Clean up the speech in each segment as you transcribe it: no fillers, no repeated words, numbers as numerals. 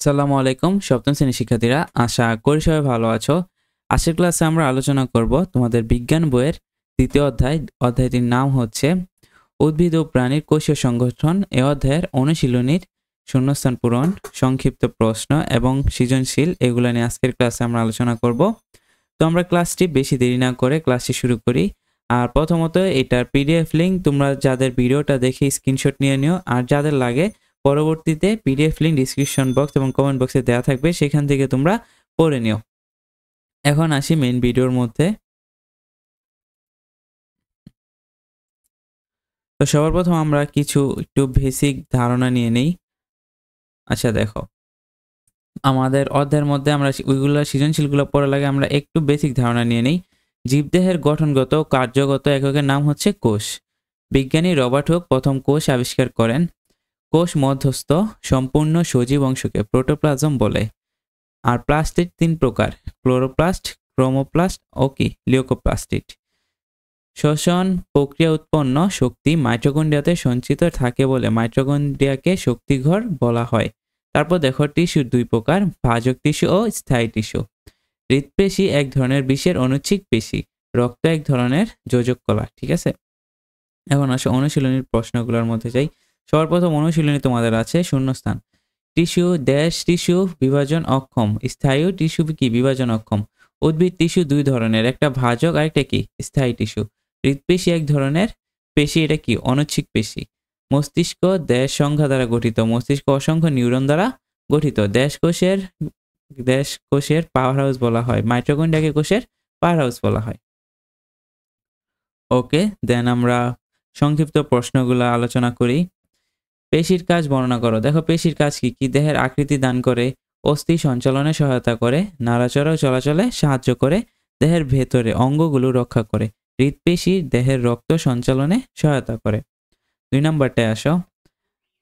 আসসালামু আলাইকুম সপ্তম শ্রেণীর শিক্ষার্থীরা, আশা করি সবাই ভালো আছো। আজকের ক্লাসে আমরা আলোচনা করব তোমাদের বিজ্ঞান বইয়ের দ্বিতীয় অধ্যায়টির নাম হচ্ছে উদ্ভিদ ও প্রাণীর কোষীয় সংগঠন। এ অধ্যায়ের অনুশীলনীর শূন্যস্থান পূরণ, সংক্ষিপ্ত প্রশ্ন এবং সৃজনশীল, এগুলো নিয়ে আজকের ক্লাসে আমরা আলোচনা করব। তো আমরা ক্লাসটি বেশি দেরি না করে ক্লাসটি শুরু করি। আর প্রথমত এটার পিডিএফ লিঙ্ক তোমরা যাদের ভিডিওটা দেখে স্ক্রিনশট নিয়ে নিও, আর যাদের লাগে পরবর্তীতে পিডিএফ লিঙ্ক ডিসক্রিপশন বক্স এবং কমেন্ট বক্সে দেওয়া থাকবে, সেখান থেকে তোমরা পড়ে নিও। এখন আসি মেইন ভিডিওর মধ্যে। তো সবার প্রথম আমরা কিছু একটু বেসিক ধারণা নিয়ে নেই। আচ্ছা দেখো, আমাদের অধ্যায়ের মধ্যে আমরা ওইগুলো সৃজনশীলগুলো পড়ার লাগে আমরা একটু বেসিক ধারণা নিয়ে নেই। জীবদেহের গঠনগত কার্যগত এককের নাম হচ্ছে কোষ। বিজ্ঞানী রবার্ট হুক প্রথম কোষ আবিষ্কার করেন। কোষ মধ্যস্থ সম্পূর্ণ সজীব অংশকে প্রোটোপ্লাজম বলে। আর প্লাস্টিড তিন প্রকার: ক্লোরোপ্লাস্ট, ক্রোমোপ্লাস্ট ও লিউকোপ্লাস্টিড। শ্বসন প্রক্রিয়া উৎপন্ন শক্তি মাইটোকন্ড্রিয়াতে সঞ্চিত থাকে বলে মাইটোকন্ড্রিয়াকে শক্তিঘর বলা হয়। তারপর দেখো, টিস্যু দুই প্রকার: ভাজক টিস্যু ও স্থায়ী টিস্যু। হৃৎপেশি এক ধরনের বিষের অনুচ্ছিক পেশি। রক্ত এক ধরনের যোজক কলা। ঠিক আছে, এখন আসো অনুশীলনীর প্রশ্নগুলোর মধ্যে যাই। সবার প্রথম অনুশীলনী তোমাদের আছে শূন্যস্থান। টিস্যু টিস্যু বিভাজন অক্ষম। স্থায়ী টিস্যু কি বিভাজন অক্ষম। উদ্ভিদ টিস্যু দুই ধরনের, একটা ভাজক আর একটা কি স্থায়ী টিস্যু। হৃৎপেশি এক ধরনের পেশি, এটা কি অনুচ্ছিক পেশি। মস্তিষ্ক সংখ্যা দ্বারা গঠিত। মস্তিষ্ক অসংখ্য নিউরন দ্বারা গঠিত। কোষের পাওয়ার হাউস বলা হয়। মাইটোকন্ড্রিয়াকে কোষের পাওয়ার হাউস বলা হয়। ওকে, দেন আমরা সংক্ষিপ্ত প্রশ্নগুলো আলোচনা করি। পেশির কাজ বর্ণনা করো। দেখো, পেশির কাজ কি কি? দেহের আকৃতি দান করে, অস্থি সঞ্চালনে সহায়তা করে, নাড়াচড়া ও চলাচলে সাহায্য করে, দেহের ভেতরে অঙ্গগুলো রক্ষা করে। হৃৎপেশি দেহের রক্ত সঞ্চালনে সহায়তা করে। 2 নম্বরটায় আসো।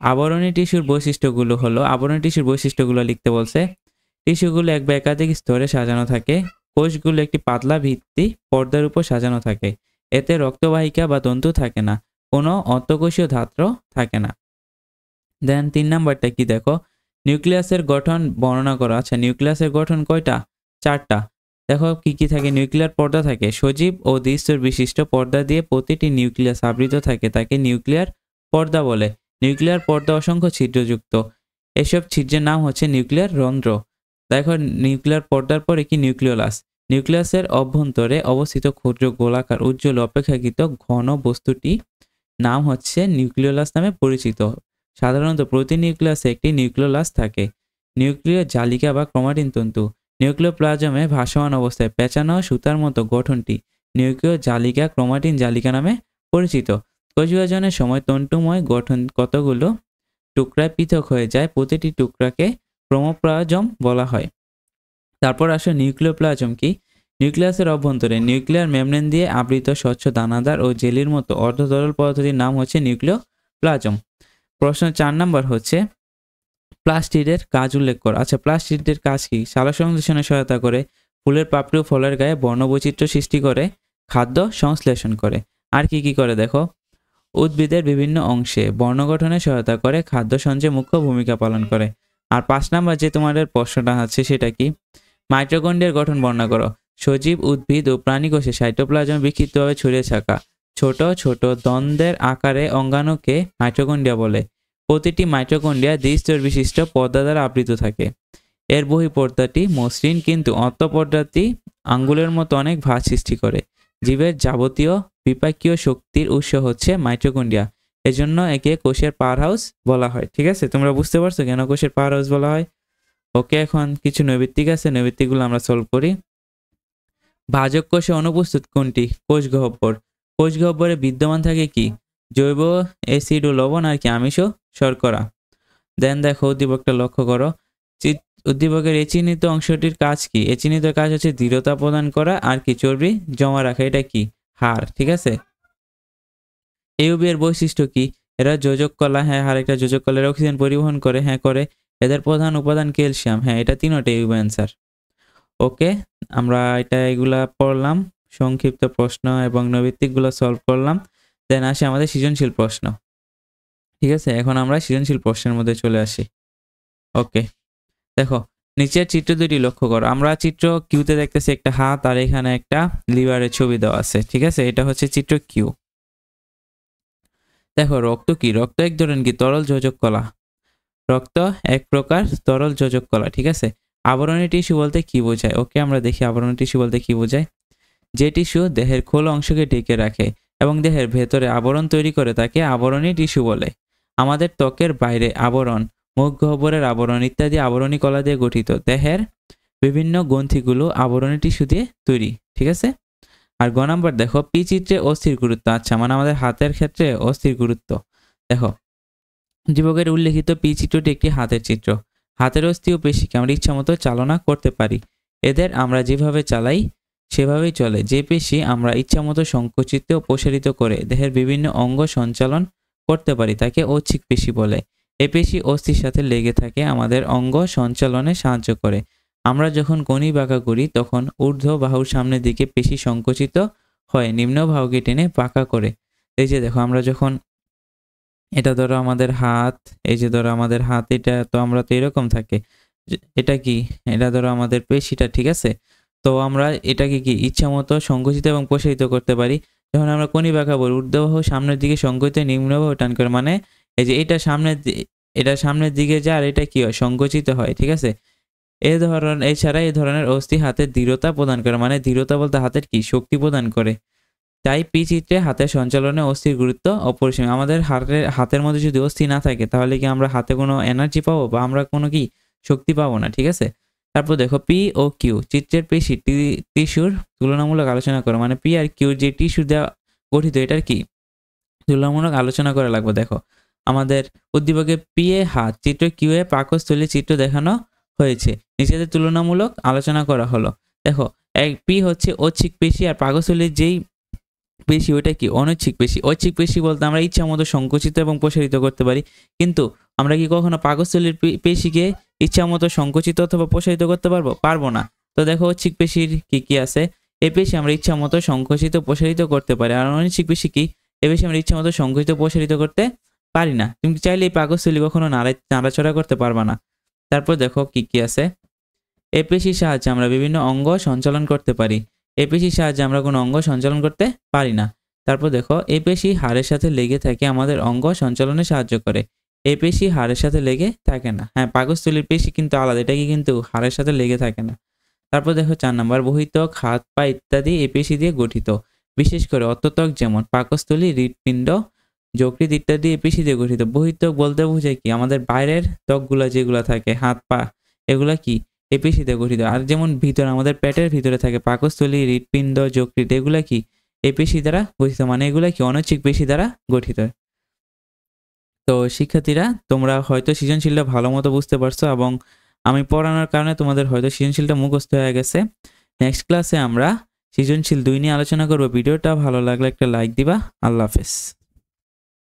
আবরণী টিস্যুর বৈশিষ্ট্যগুলো হলো, আবরণী টিস্যুর বৈশিষ্ট্যগুলো লিখতে বলছে। টিস্যুগুলো এক বা একাধিক স্তরে সাজানো থাকে। কোষগুলো একটি পাতলা ভিত্তি পর্দার উপর সাজানো থাকে। এতে রক্তবাহিকা বা তন্তু থাকে না। কোনো অন্তঃকোষীয় ধাত্র থাকে না। দেন 3 নাম্বারটা কি? দেখো, নিউক্লিয়াসের গঠন বর্ণনা করা। আচ্ছা, নিউক্লিয়াসের গঠন কয়টা? 4টা। দেখো কি কি থাকে? নিউক্লিয়ার পর্দা থাকে। সজীব ও দ্বিস্তর বিশিষ্ট পর্দা দিয়ে প্রতিটি নিউক্লিয়াস আবৃত থাকে, তাকে নিউক্লিয়ার পর্দা বলে। নিউক্লিয়ার পর্দা অসংখ্য ছিদ্রযুক্ত। এসব ছিদ্রের নাম হচ্ছে নিউক্লিয়ার রন্ধ্র। দেখো, নিউক্লিয়ার পর্দার পরে কি নিউক্লিওলাস। নিউক্লিয়াসের অভ্যন্তরে অবস্থিত ক্ষুদ্র গোলাকার উজ্জ্বল অপেক্ষাকৃত ঘন বস্তুটি নাম হচ্ছে নিউক্লিওলাস নামে পরিচিত। সাধারণত প্রতি নিউক্লিয়াসে একটি নিউক্লিওলাস থাকে। নিউক্লিয় জালিকা বা ক্রোমাটিন তন্তু। নিউক্লিওপ্লাজমে ভাসমান অবস্থায় পেঁচানো সুতার মতো গঠনটি নিউক্লিয় জালিকা ক্রোমাটিন জালিকা নামে পরিচিত। কোষ বিভাজনের সময় তন্তুময় গঠন কতগুলো টুকরায় পৃথক হয়ে যায়, প্রতিটি টুকরাকে ক্রোমোপ্লাজম বলা হয়। তারপর আসো নিউক্লিওপ্লাজম কি? নিউক্লিয়াসের অভ্যন্তরে নিউক্লিয়ার মেমব্রেন দিয়ে আবৃত স্বচ্ছ দানাদার ও জেলির মতো অর্ধতরল পদার্থটির নাম হচ্ছে নিউক্লিওপ্লাজম। প্রশ্ন 4 নম্বর হচ্ছে প্লাস্টিডের কাজ উল্লেখ করো। আচ্ছা, প্লাস্টিডের কাজ কি? সালোক সংশ্লেষণে সহায়তা করে, ফুলের পাপড়ি ও ফলের গায়ে বর্ণবৈচিত্র্য সৃষ্টি করে, খাদ্য সংশ্লেষণ করে। আর কি কি করে? দেখো, উদ্ভিদের বিভিন্ন অংশে বর্ণগঠনে সহায়তা করে, খাদ্য সঞ্চয়ে মুখ্য ভূমিকা পালন করে। আর 5 নম্বর যে তোমাদের প্রশ্নটা আছে সেটা কি? মাইটোকন্ড্রিয়ার গঠন বর্ণনা করো। সজীব উদ্ভিদ ও প্রাণী কোষে সাইটোপ্লাজম বিক্ষিপ্তভাবে ছড়িয়ে থাকা ছোট ছোট দ্বন্দ্বের আকারে অঙ্গাণুকে মাইটোকন্ড্রিয়া বলে। প্রতিটি মাইটোকন্ড্রিয়া দ্বিস্তর বিশিষ্ট পর্দা দ্বারা আবৃত থাকে। এর বহিঃপর্দাটি মসৃণ, কিন্তু অন্তঃপর্দাটি আঙ্গুলের মতো অনেক ভাঁজ সৃষ্টি করে। জীবের যাবতীয় বিপাকীয় শক্তির উৎস হচ্ছে মাইটোকন্ড্রিয়া। এজন্য একে কোষের পাওয়ার হাউস বলা হয়। ঠিক আছে, তোমরা বুঝতে পারছো কেন কোষের পাওয়ার হাউস বলা হয়? ওকে, এখন কিছু নৈর্ব্যক্তিক আছে, নৈর্ব্যক্তিকগুলো আমরা সলভ করি। ভাজক কোষে অনুপস্থিত কোনটি? কোষ গহ্বর। কোষ গহ্বরে বিদ্যমান থাকে কি? জৈব অ্যাসিড ও লবণ, আর কি আমিষ ও শর্করা। দেন দেখো, উদ্দীপকটা লক্ষ্য করো। উদ্দীপকের এই চিহ্নিত অংশটির কাজ কি? এই চিহ্নিত কাজ হচ্ছে দৃঢ়তা প্রদান করা, আর কি চর্বি জমা রাখা। এটা কি? হাড়। ঠিক আছে, ইউবি এর বৈশিষ্ট্য কি? এরা যোজক কলা। হ্যাঁ, হাড় একটা যোজক কলা। অক্সিজেন পরিবহন করে। হ্যাঁ করে। এদের প্রধান উপাদান ক্যালসিয়াম। হ্যাঁ, এটা তিনটাই ইউবি অ্যান্সার। ওকে, আমরা এগুলা পড়লাম, সংক্ষিপ্ত প্রশ্ন এবং নৈর্ব্যক্তিকগুলো সলভ করলাম। দেন আসে আমাদের সৃজনশীল প্রশ্ন। ঠিক আছে, এখন আমরা সৃজনশীল প্রশ্নের মধ্যে চলে আসি। ওকে, দেখো নিচের চিত্র দুটি লক্ষ্য করো। আমরা চিত্র কিউতে দেখতেছি একটা হাত আর এখানে একটা লিভারের ছবি দেওয়া আছে, ঠিক আছে? এটা হচ্ছে চিত্র কিউ। দেখো রক্ত কি? রক্ত এক ধরনের কি তরল যোজক কলা। রক্ত এক প্রকার তরল যোজক কলা, ঠিক আছে? আবরণী টিস্যু বলতে কি বোঝায়? ওকে, আমরা দেখি আবরণী টিস্যু বলতে কি বোঝায়। যে টিস্যু দেহের খোল অংশকে ঢেকে রাখে এবং দেহের ভেতরে আবরণ তৈরি করে তাকে আবরণী টিস্যু বলে। আমাদের ত্বকের বাইরে আবরণ, মুখ গহ্বরের আবরণ ইত্যাদি আবরণী কলা দিয়ে গঠিত। দেহের বিভিন্ন গ্রন্থিগুলো আবরণী টিস্যু দিয়ে তৈরি, ঠিক আছে? আর গ নাম্বার দেখো পি চিত্রে অস্থির গুরুত্ব। আচ্ছা, মানে আমাদের হাতের ক্ষেত্রে অস্থির গুরুত্ব। দেখো জীবকের উল্লেখিত পি চিত্রটি একটি হাতের চিত্র। হাতের অস্থি ও পেশিকে আমরা ইচ্ছামতো চালনা করতে পারি। এদের আমরা যেভাবে চালাই সেভাবেই চলে। যে পেশি আমরা ইচ্ছামতো সংকুচিত ও প্রসারিত করে দেহের বিভিন্ন অঙ্গ সঞ্চালন করতে পারি তাকে ঐচ্ছিক পেশি বলে। এই পেশি অস্থির সাথে লেগে থাকে, আমাদের অঙ্গ সঞ্চালনে সাহায্য করে। আমরা যখন কনি বাঁকা করি তখন ঊর্ধ্ব বাহুর সামনের দিকে পেশি সংকুচিত হয়, নিম্ন বাহুকে টেনে বাঁকা করে। এই যে দেখো আমরা যখন এটা ধরো আমাদের হাত, এই যে ধরো আমাদের হাত, এটা তো আমরা তো এরকম থাকে। এটা কি? এটা ধরো আমাদের পেশিটা, ঠিক আছে? তো আমরা এটাকে কি ইচ্ছামতো সংকুচিত এবং প্রসারিত করতে পারি। যখন আমরা কনি বাঁকা বলি ঊর্ধ্ববাহু সামনের দিকে সংকুচিত, নিম্নবাহু টান করে, মানে এই যে এটা সামনের দিকে যায় আর এটা কি হয়? সংকুচিত হয়, ঠিক আছে? এছাড়া এই ধরনের অস্থি হাতের দৃঢ়তা প্রদান করে, মানে দৃঢ়তা বলতে হাতের কি শক্তি প্রদান করে। তাই পি চিত্রে হাতের সঞ্চালনে অস্থির গুরুত্ব অপরিসীম। আমাদের হাতের মধ্যে যদি অস্থি না থাকে তাহলে কি আমরা হাতে কোনো এনার্জি পাবো বা আমরা কোনো কি শক্তি পাবো না, ঠিক আছে? তারপর দেখো পি ও কিউ চিত্রের পেশি টিস্যুর তুলনামূলক আলোচনা করো। মানে পি আর কিউ যে টিস্যু দেওয়া গঠিত এটার কি তুলনামূলক আলোচনা করা লাগবে। দেখো আমাদের উদ্দীপকে পি এ হাত, চিত্র কিউ এ পাকস্থলী চিত্র দেখানো হয়েছে। নিচেতে তুলনামূলক আলোচনা করা হলো। দেখো পি হচ্ছে ঐচ্ছিক পেশি আর পাকস্থলীর যেই পেশি ওইটা কি অনৈচ্ছিক পেশি। ঐচ্ছিক পেশি বলতে আমরা ইচ্ছা মতো সংকুচিত এবং প্রসারিত করতে পারি, কিন্তু আমরা কি কখনো পাকস্থলীর পেশিকে ইচ্ছা মতো সংকুচিত অথবা প্রসারিত করতে পারবো না। তো দেখো ঐচ্ছিক পেশির কি কি আছে। এই পেশি আমরা ইচ্ছা মতো সংকুচিত প্রসারিত করতে পারি, আর অনৈচ্ছিক পেশি কি? এই পেশি আমরা ইচ্ছা মতো সংকুচিত প্রসারিত করতে পারি না। তুমি চাইলে এই পাকস্থলী কখনো নাড়াচড়া করতে পারবা না। তারপর দেখো কি কি আছে। এই পেশির সাহায্যে আমরা বিভিন্ন অঙ্গ সঞ্চালন করতে পারি। এই পেশির সাহায্যে আমরা কোনো অঙ্গ সঞ্চালন করতে পারি না। তারপর দেখো এই পেশি হাড়ের সাথে লেগে থাকে, আমাদের অঙ্গ সঞ্চালনে সাহায্য করে। এই পেশি হাড়ের সাথে লেগে থাকে না। হ্যাঁ, পাকস্থলীর পেশি কিন্তু আলাদা, এটা কি কিন্তু হাড়ের সাথে লেগে থাকে না। তারপর দেখো 4 নাম্বার বহিত্বক, হাত পা ইত্যাদি এই পেশি দিয়ে গঠিত। বিশেষ করে অত্যত্বক যেমন পাকস্থলী, হৃৎপিণ্ড, যকৃৎ ইত্যাদি এই পেশি দিয়ে গঠিত। বহিত্বক বলতে বোঝায় কি? আমাদের বাইরের ত্বকগুলা যেগুলা থাকে হাত পা, এগুলা কি এই পেশিতে গঠিত। আর যেমন ভিতরে আমাদের পেটের ভিতরে থাকে পাকস্থলী, হৃৎপিণ্ড, যকৃৎ, এগুলা কি এই পেশি দ্বারা গঠিত, মানে এগুলা কি অনৈচ্ছিক পেশি দ্বারা গঠিত। তো শিক্ষার্থীরা তোমরা হয়তো সৃজনশীলটা ভালো মতো বুঝতে পারছো এবং আমি পড়ানোর কারণে তোমাদের হয়তো সৃজনশীলটা মুখস্থ হয়ে গেছে। নেক্সট ক্লাসে আমরা সৃজনশীল 2 নিয়ে আলোচনা করব। ভিডিওটা ভালো লাগলে একটা লাইক দিবা। আল্লাহ হাফেজ।